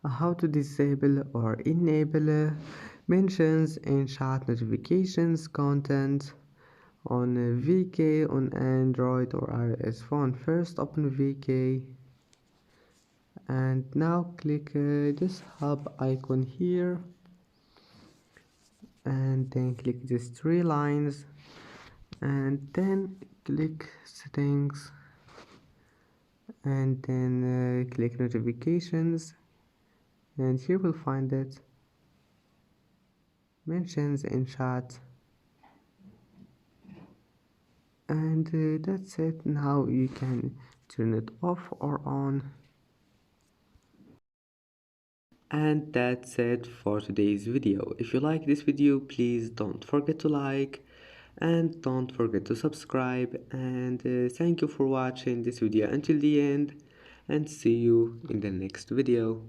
how to disable or enable mentions in chat notifications content on VK on Android or iOS phone. First open VK and now click this hub icon here and then click these three lines and then click settings and then click notifications, and here we'll find that mentions in chat, and that's it. Now you can turn it off or on. And that's it for today's video. If you like this video, please don't forget to like and don't forget to subscribe, and thank you for watching this video until the end, and see you in the next video.